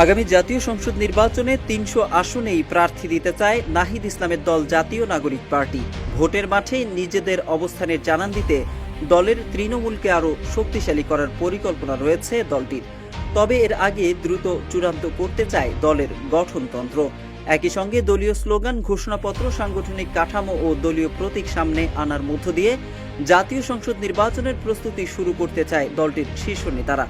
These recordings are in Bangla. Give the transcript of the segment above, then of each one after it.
আগামী জাতীয় সংসদ নির্বাচনে ৩০০ আসনেই প্রার্থী দিতে চায় নাহিদ ইসলামের দল জাতীয় নাগরিক পার্টি। ভোটের মাঠে নিজেদের অবস্থানের জানান দিতে দলের তৃণমূলকে আরও শক্তিশালী করার পরিকল্পনা রয়েছে দলটির। তবে এর আগে দ্রুত চূড়ান্ত করতে চায় দলের গঠনতন্ত্র। একই সঙ্গে দলীয় স্লোগান, ঘোষণাপত্র, সাংগঠনিক কাঠামো ও দলীয় প্রতীক সামনে আনার মধ্য দিয়ে জাতীয় সংসদ নির্বাচনের প্রস্তুতি শুরু করতে চায় দলটির শীর্ষ নেতারা।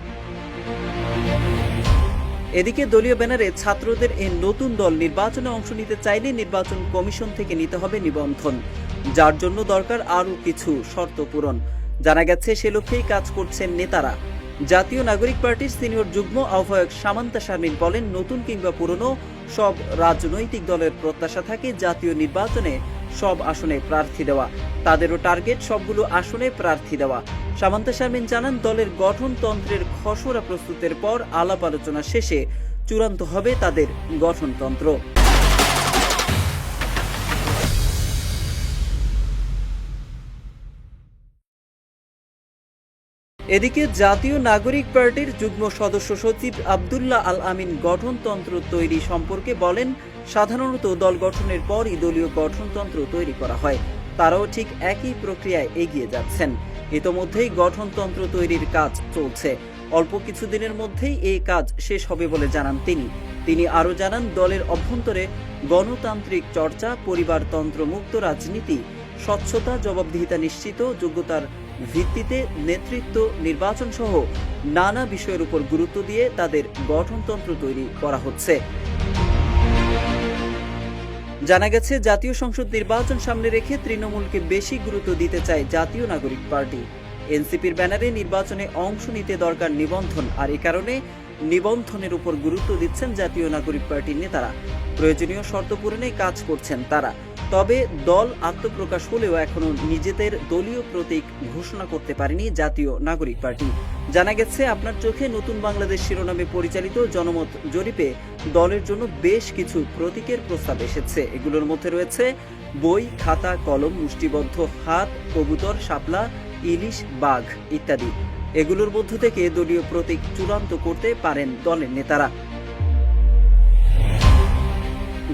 এদিকে দলীয় ব্যানারে ছাত্রদের এই নতুন দল নির্বাচনে অংশ নিতে চাইলে নির্বাচন কমিশন থেকে নিতে হবে নিবন্ধন, যার জন্য দরকার আরও কিছু শর্ত পূরণ। জানা গেছে সে লক্ষ্যেই কাজ করছেন নেতারা। জাতীয় নাগরিক পার্টির সিনিয়র যুগ্ম আহ্বায়ক সামান্তা শারমিন বলেন, নতুন কিংবা পুরনো সব রাজনৈতিক দলের প্রত্যাশা থাকে জাতীয় নির্বাচনে সব আসনে প্রার্থী দেওয়া। তাদেরও টার্গেট সবগুলো আসনে প্রার্থী দেওয়া। সামান্তা শারমিন জানান, দলের গঠনতন্ত্রের খসড়া প্রস্তুতের পর আলাপ আলোচনা শেষে চূড়ান্ত হবে তাদের গঠনতন্ত্র। এদিকে জাতীয় নাগরিক পার্টির যুগ্ম সদস্য সচিব আব্দুল্লাহ আল আমিন গঠনতন্ত্র তৈরি সম্পর্কে বলেন, সাধারণত দল গঠনের পরই দলীয় গঠনতন্ত্র তৈরি করা হয়। তারাও ঠিক একই প্রক্রিয়ায় এগিয়ে যাচ্ছেন। ইতোমধ্যেই গঠনতন্ত্র তৈরির কাজ চলছে। অল্প কিছুদিনের মধ্যেই এই কাজ শেষ হবে বলে জানান তিনি আরও জানান, দলের অভ্যন্তরে গণতান্ত্রিক চর্চা, পরিবারতন্ত্র মুক্ত রাজনীতি, স্বচ্ছতা, জবাবদিহিতা নিশ্চিত, যোগ্যতার ভিত্তিতে নেতৃত্ব নির্বাচন সহ নানা বিষয়ের উপর গুরুত্ব দিয়ে তাদের গঠনতন্ত্র তৈরি করা হচ্ছে। জানা গেছে, জাতীয় সংসদ নির্বাচন সামনে রেখে তৃণমূলকে বেশি গুরুত্ব দিতে চায় জাতীয় নাগরিক পার্টি। এনসিপির ব্যানারে নির্বাচনে অংশ নিতে দরকার নিবন্ধন, আর এ কারণে নিবন্ধনের উপর গুরুত্ব দিচ্ছেন জাতীয় নাগরিক পার্টির নেতারা। প্রয়োজনীয় শর্ত পূরণে কাজ করছেন তারা। তবে দল আত্মপ্রকাশ হলেও এখনো নিজেদের দলীয় প্রতীক ঘোষণা করতে পারেনি জাতীয় নাগরিক পার্টি। জানা গেছে, আপনার চোখে নতুন বাংলাদেশ শিরোনামে পরিচালিত জনমত জরিপে দলের জন্য বেশ কিছু প্রতীকের প্রস্তাব এসেছে। এগুলোর মধ্যে রয়েছে বই, খাতা, কলম, মুষ্টিবদ্ধ হাত, কবুতর, শাপলা, ইলিশ, বাঘ ইত্যাদি। এগুলোর মধ্য থেকে দলীয় প্রতীক চূড়ান্ত করতে পারেন দলের নেতারা।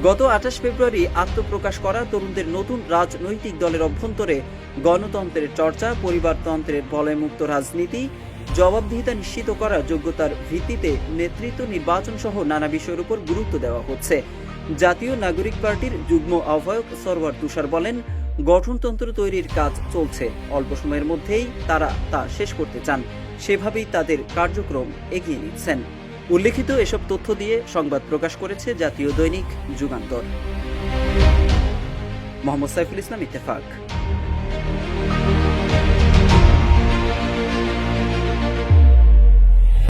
গত ২৮ ফেব্রুয়ারি আত্মপ্রকাশ করা তরুণদের নতুন রাজনৈতিক দলের অভ্যন্তরে গণতন্ত্রের চর্চা, পরিবারতন্ত্রের বলয়মুক্ত রাজনীতি, জবাবদিহিতা নিশ্চিত করা, যোগ্যতার ভিত্তিতে নেতৃত্ব নির্বাচন সহ নানা বিষয়ের উপর গুরুত্ব দেওয়া হচ্ছে। জাতীয় নাগরিক পার্টির যুগ্ম আহ্বায়ক সরওয়ার তুষার বলেন, গঠনতন্ত্র তৈরির কাজ চলছে। অল্প সময়ের মধ্যেই তারা তা শেষ করতে চান। সেভাবেই তাদের কার্যক্রম এগিয়ে নিচ্ছেন। উল্লেখিত এসব তথ্য দিয়ে সংবাদ প্রকাশ করেছে জাতীয় দৈনিক যুগান্তর। মোহাম্মদ সাইফুল ইসলাম, ইত্তেফাক।